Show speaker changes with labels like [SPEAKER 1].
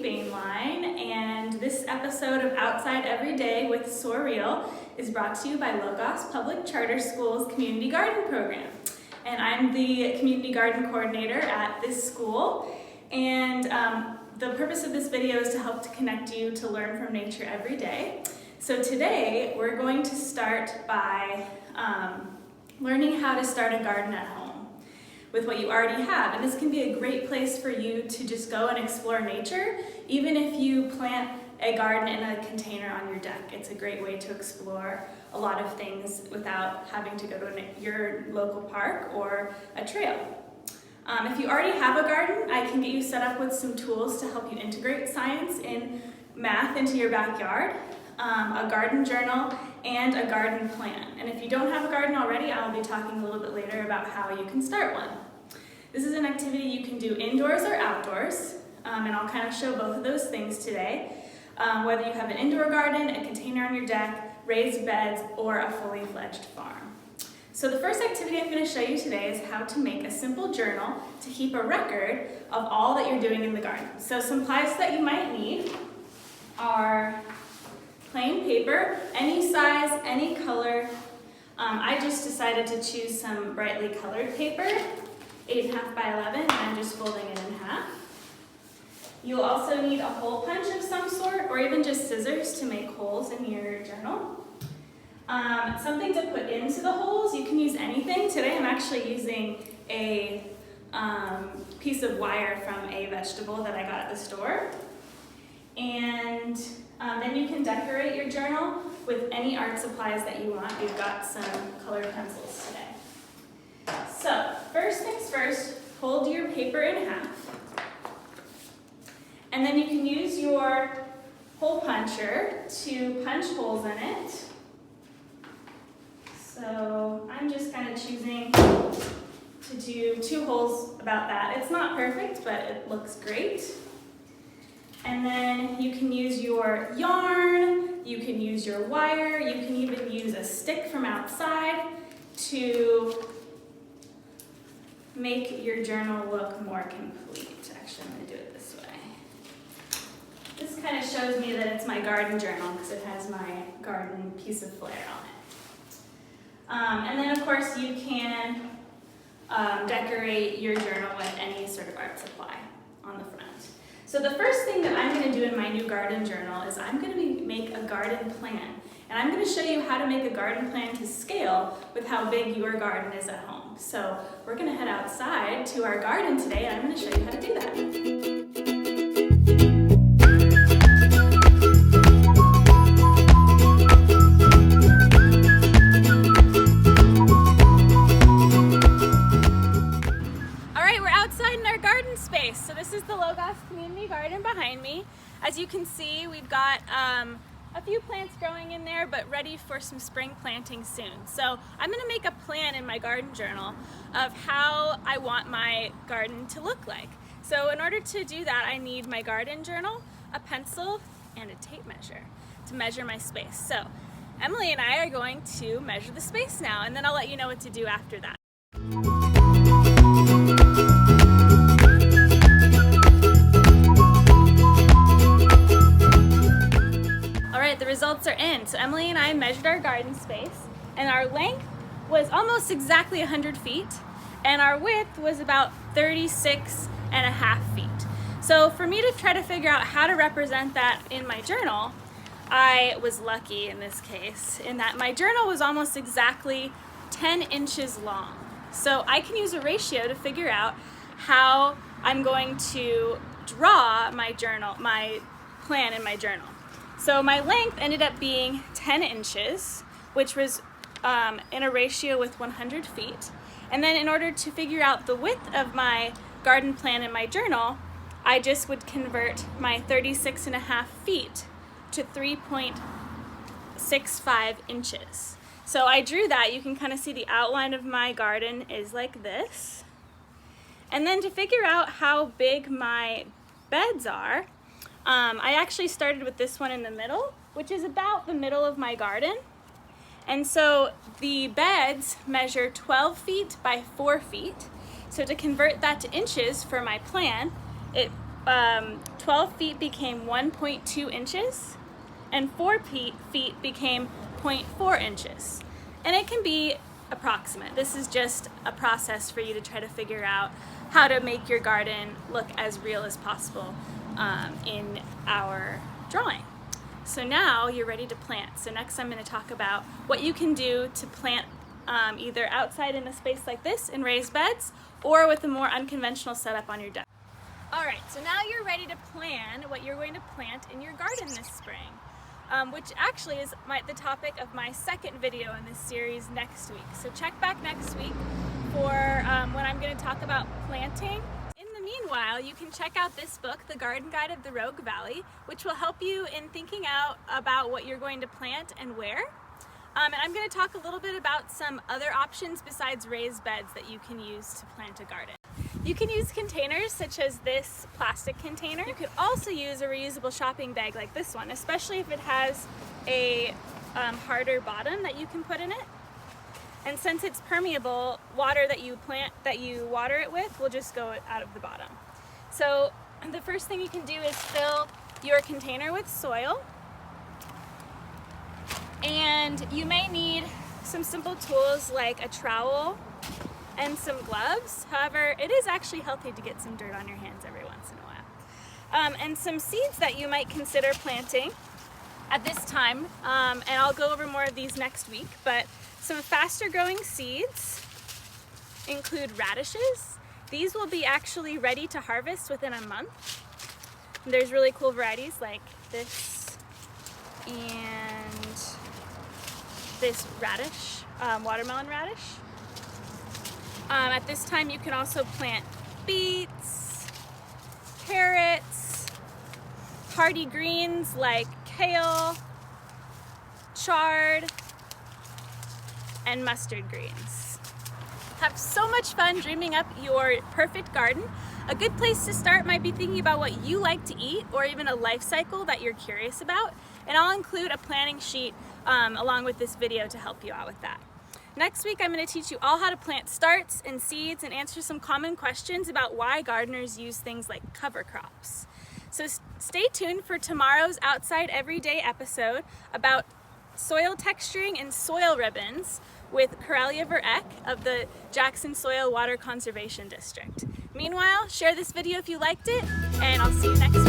[SPEAKER 1] Katie Bainline, and this episode of Outside Every Day with Sorreal is brought to you by Logos Public Charter School's Community Garden Program. And I'm the Community Garden Coordinator at this school, and the purpose of this video is to help to connect you to learn from nature every day. So today we're going to start by learning how to start a garden at home with what you already have. And this can be a great place for you to just go and explore nature. Even if you plant a garden in a container on your deck, it's a great way to explore a lot of things without having to go to your local park or a trail. If you already have a garden, I can get you set up with some tools to help you integrate science and math into your backyard, a garden journal, and a garden plan. And if you don't have a garden already, I'll be talking a little bit later about how you can start one. This is an activity you can do indoors or outdoors, and I'll kind of show both of those things today. Whether you have an indoor garden, a container on your deck, raised beds, or a fully fledged farm. So the first activity I'm going to show you today is how to make a simple journal to keep a record of all that you're doing in the garden. So some supplies that you might need are plain paper, any size, any color. I just decided to choose some brightly colored paper, 8.5 by 11, and I'm just folding it in half. You'll also need a hole punch of some sort, or even just scissors to make holes in your journal. Something to put into the holes, you can use anything. Today I'm actually using a piece of wire from a vegetable that I got at the store. And then you can decorate your journal with any art supplies that you want. We've got some colored pencils today. So first things first, fold your paper in half. And then you can use your hole puncher to punch holes in it. So I'm just kind of choosing to do 2 holes about that. It's not perfect, but it looks great. And then you can use your yarn, you can use your wire, you can even use a stick from outside to make your journal look more complete. Actually, I'm going to do it this way. This kind of shows me that it's my garden journal because it has my garden piece of flair on it. And then of course you can decorate your journal with any sort of art supply on the front. So the first thing that I'm going to do in my new garden journal is I'm going to make a garden plan. And I'm going to show you how to make a garden plan to scale with how big your garden is at home. So we're going to head outside to our garden today, and I'm going to show you how to do that. So this is the Logos Community Garden behind me. As you can see, we've got a few plants growing in there, but ready for some spring planting soon. So I'm going to make a plan in my garden journal of how I want my garden to look like. So in order to do that, I need my garden journal, a pencil, and a tape measure to measure my space. So Emily and I are going to measure the space now, and then I'll let you know what to do after that. The results are in. So Emily and I measured our garden space, and our length was almost exactly 100 feet, and our width was about 36.5 feet. So for me to try to figure out how to represent that in my journal, I was lucky in this case, in that my journal was almost exactly 10 inches long. So I can use a ratio to figure out how I'm going to draw my journal, my plan in my journal. So my length ended up being 10 inches, which was in a ratio with 100 feet. And then in order to figure out the width of my garden plan in my journal, I just would convert my 36.5 feet to 3.65 inches. So I drew that. You can kind of see the outline of my garden is like this. And then to figure out how big my beds are, I actually started with this one in the middle, which is about the middle of my garden. And so the beds measure 12 feet by 4 feet. So to convert that to inches for my plan, it 12 feet became 1.2 inches, and 4 feet became 0.4 inches. And it can be approximate. This is just a process for you to try to figure out how to make your garden look as real as possible in our drawing. So now you're ready to plant. So next I'm going to talk about what you can do to plant either outside in a space like this in raised beds or with a more unconventional setup on your deck. Alright, so now you're ready to plan what you're going to plant in your garden this spring, which actually is the topic of my second video in this series next week. So check back next week for when I'm going to talk about planting. In the meanwhile, you can check out this book, The Garden Guide of the Rogue Valley, which will help you in thinking out about what you're going to plant and where. And I'm going to talk a little bit about some other options besides raised beds that you can use to plant a garden. You can use containers such as this plastic container. You could also use a reusable shopping bag like this one, especially if it has a harder bottom that you can put in it. And since it's permeable, water that you water it with will just go out of the bottom. So the first thing you can do is fill your container with soil. And you may need some simple tools like a trowel and some gloves. However, it is actually healthy to get some dirt on your hands every once in a while. And some seeds that you might consider planting at this time, and I'll go over more of these next week, but some faster growing seeds include radishes. These will be actually ready to harvest within a month. There's really cool varieties like this and this radish, watermelon radish. At this time you can also plant beets, carrots, hardy greens like kale, chard, and mustard greens. Have so much fun dreaming up your perfect garden. A good place to start might be thinking about what you like to eat or even a life cycle that you're curious about. And I'll include a planning sheet along with this video to help you out with that. Next week, I'm going to teach you all how to plant starts and seeds and answer some common questions about why gardeners use things like cover crops. So stay tuned for tomorrow's Outside Everyday episode about soil texturing and soil ribbons with Corelia Vereck of the Jackson Soil Water Conservation District. Meanwhile, share this video if you liked it, and I'll see you next week.